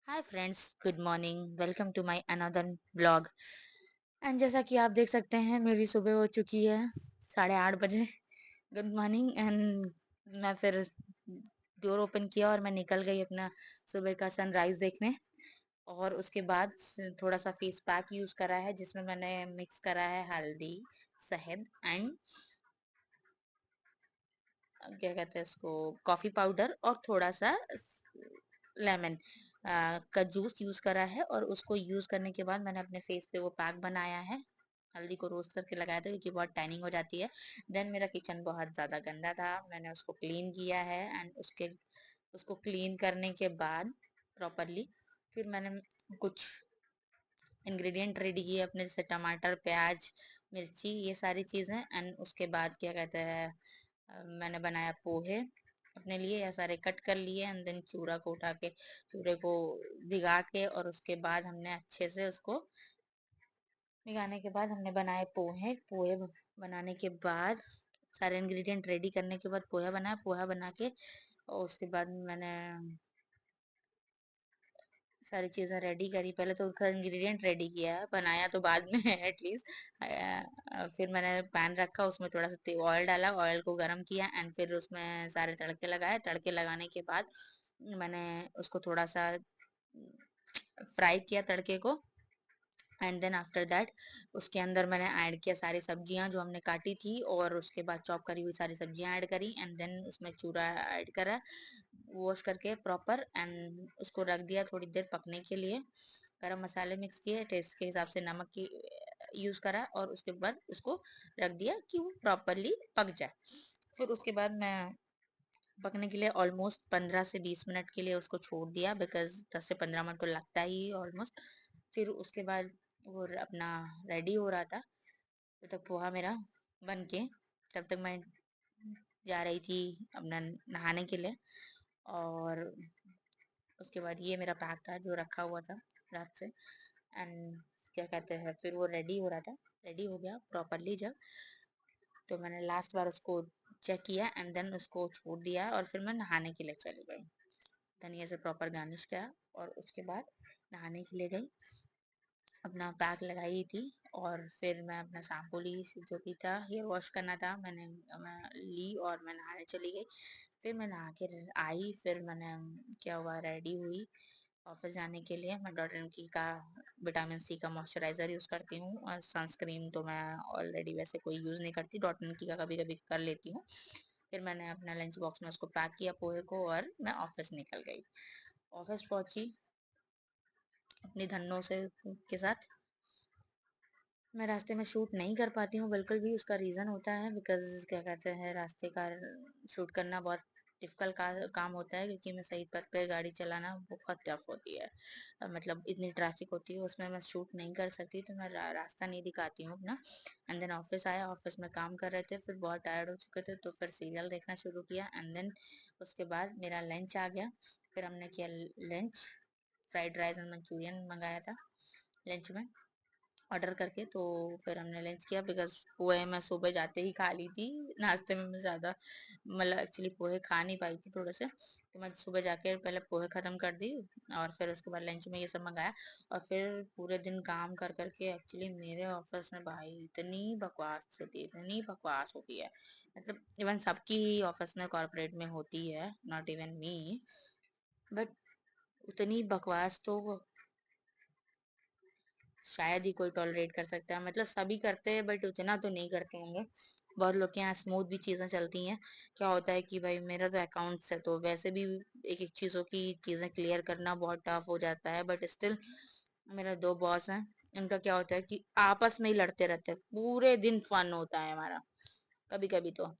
Hi friends, good morning. Welcome to my another blog. And जैसा कि आप देख सकते हैं, मेरी सुबह हो चुकी है 8:30 बजे। Good morning. एंड मैं फिर डोर ओपन किया और मैं निकल गई अपना सुबह का सनराइज देखने। और उसके बाद थोड़ा सा फेस पैक यूज करा है, जिसमें मैंने मिक्स करा है हल्दी, शहद एंड क्या कहते हैं इसको, कॉफी पाउडर और थोड़ा सा लेमन का जूस यूज करा है। और उसको यूज करने के बाद मैंने अपने फेस पे वो पैक बनाया है। हल्दी को रोस्ट करके लगाया था क्योंकि बहुत टैनिंग हो जाती है। देन मेरा किचन बहुत ज्यादा गंदा था, मैंने उसको क्लीन किया है। एंड उसको क्लीन करने के बाद प्रॉपरली फिर मैंने कुछ इंग्रेडिएंट रेडी किए अपने, जैसे टमाटर, प्याज, मिर्ची, ये सारी चीजें। एंड उसके बाद क्या कहते हैं, मैंने बनाया पोहे अपने लिए, या सारे कट कर लिए। एंड देन चूड़ा को उठा के, चूड़े को भिगा के, और उसके बाद हमने अच्छे से उसको भिगाने के बाद हमने बनाए पोहे। बनाने के बाद सारे इंग्रेडिएंट रेडी करने के बाद पोहा बनाया। पोहा बना के और उसके बाद मैंने सारी चीज़ें रेडी करी। पहले तो उसका इंग्रेडिएंट रेडी किया, बनाया तो बाद में है एटलीस्ट। फिर मैंने पैन रखा, उसमें थोड़ा सा ऑयल डाला, ऑयल को गरम किया। एंड फिर उसमें सारे तड़के लगाए। तड़के लगाने के बाद मैंने उसको थोड़ा सा फ्राई किया, तड़के को। एंड देन आफ्टर दैट उसके अंदर मैंने ऐड किया सारी सब्जियां जो हमने काटी थी, और उसके बाद चॉप करी हुई सारी सब्जियां ऐड करी। एंड देन उसमें चूरा ऐड करा, वॉश करके प्रॉपर। एंड उसको रख दिया थोड़ी देर पकने के लिए। गरम मसाले मिक्स किए, टेस्ट के हिसाब से नमक की यूज करा, और उसके बाद उसको रख दिया कि वो प्रॉपरली पक जाए। फिर उसके बाद मैं पकने के लिए ऑलमोस्ट 15 से 20 मिनट के लिए उसको छोड़ दिया, बिकॉज 10 से 15 मिनट तो लगता ही ऑलमोस्ट। फिर उसके बाद वो अपना रेडी हो रहा था, तब तक पोहा मेरा बन के, तब तक मैं जा रही थी अपना नहाने के लिए। और उसके बाद ये मेरा पैक था जो रखा हुआ था रात से। एंड क्या कहते हैं, फिर वो रेडी हो रहा था, रेडी हो गया प्रॉपरली जब, तो मैंने लास्ट बार उसको चेक किया। एंड देन उसको छोड़ दिया, और फिर मैं नहाने के लिए चली गई। धनिया से प्रॉपर गार्निश किया, और उसके बाद नहाने के लिए गई, अपना पैक लगाई थी। और फिर मैं अपना शैम्पू ली, जो भी था हेयर वॉश करना था, मैं ली और मैं नहाने चली गई। फिर मैं नहा के आई, फिर मैंने क्या हुआ, रेडी हुई ऑफिस जाने के लिए। मैं डॉट एंड की का विटामिन सी का मॉइस्चराइज़र यूज़ करती हूँ, और सनस्क्रीन तो मैं ऑलरेडी वैसे कोई यूज़ नहीं करती, डॉट एंड की का कभी कभी कर लेती हूँ। फिर मैंने अपना लंच बॉक्स में उसको पैक किया पोहे को, और मैं ऑफिस निकल गई। ऑफिस पहुंची अपनी धन्नों से के साथ। मैं रास्ते में शूट नहीं कर पाती हूँ बिल्कुल भी, उसका रीज़न होता है बिकॉज क्या कहते हैं, रास्ते का शूट करना बहुत डिफिकल्ट काम होता है, क्योंकि मैं सही पथ पे गाड़ी चलाना बहुत टफ होती है। मतलब इतनी ट्रैफिक होती है उसमें, मैं शूट नहीं कर सकती, तो मैं रास्ता नहीं दिखाती हूँ अपना। एंड देन ऑफिस आया, ऑफिस में काम कर रहे थे, फिर बहुत टायर्ड हो चुके थे, तो फिर सीरियल देखना शुरू किया। एंड देन उसके बाद मेरा लंच आ गया। फिर हमने किया lunch, fried rice and Manchurian मंगाया था लंच में ऑर्डर करके। तो फिर हमने लंच किया, बिकॉज पोहे मैं सुबह जाते ही खा ली थी। नाश्ते में मैं ज़्यादा मतलब एक्चुअली पोहे खा नहीं पाई थी थोड़े से, तो मैं सुबह जाके पहले पोहे ख़त्म कर दी, और फिर उसके बाद लंच में ये सब मंगाया। और फिर पूरे दिन काम कर करके एक्चुअली मेरे ऑफिस में भाई इतनी बकवास होती है। मतलब इवन सबकी ऑफिस में कॉर्पोरेट में होती है, नॉट इवन मी, बट उतनी बकवास तो शायद ही कोई टॉलरेट कर सकता है। मतलब सभी करते हैं बट उतना तो नहीं करते होंगे। बहुत लोग के यहाँ स्मूथ भी चीज़ें चलती हैं। क्या होता है कि भाई मेरा तो अकाउंट्स है, तो वैसे भी एक एक चीज़ों की चीज़ें क्लियर करना बहुत टफ हो जाता है, बट स्टिल मेरे दो बॉस हैं। इनका क्या होता है कि आपस में ही लड़ते रहते हैं, पूरे दिन फन होता है हमारा। कभी कभी तो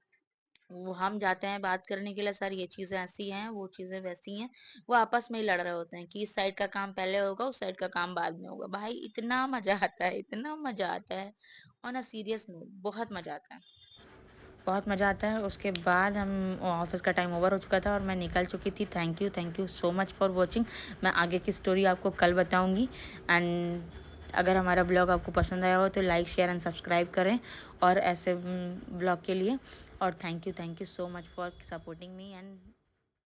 वो हम जाते हैं बात करने के लिए, सर ये चीजें ऐसी हैं, वो चीजें वैसी हैं, वो आपस में ही लड़ रहे होते हैं कि इस साइड का काम पहले होगा, उस साइड का काम बाद में होगा। भाई इतना मजा आता है, इतना मजा आता है। और ना सीरियस नोट, बहुत मजा आता है, बहुत मज़ा आता है। उसके बाद हम ऑफिस का टाइम ओवर हो चुका था और मैं निकल चुकी थी। Thank you so much for watching. मैं आगे की स्टोरी आपको कल बताऊंगी। एंड अगर हमारा ब्लॉग आपको पसंद आया हो तो लाइक, शेयर एंड सब्सक्राइब करें और ऐसे ब्लॉग के लिए। और thank you so much for supporting me and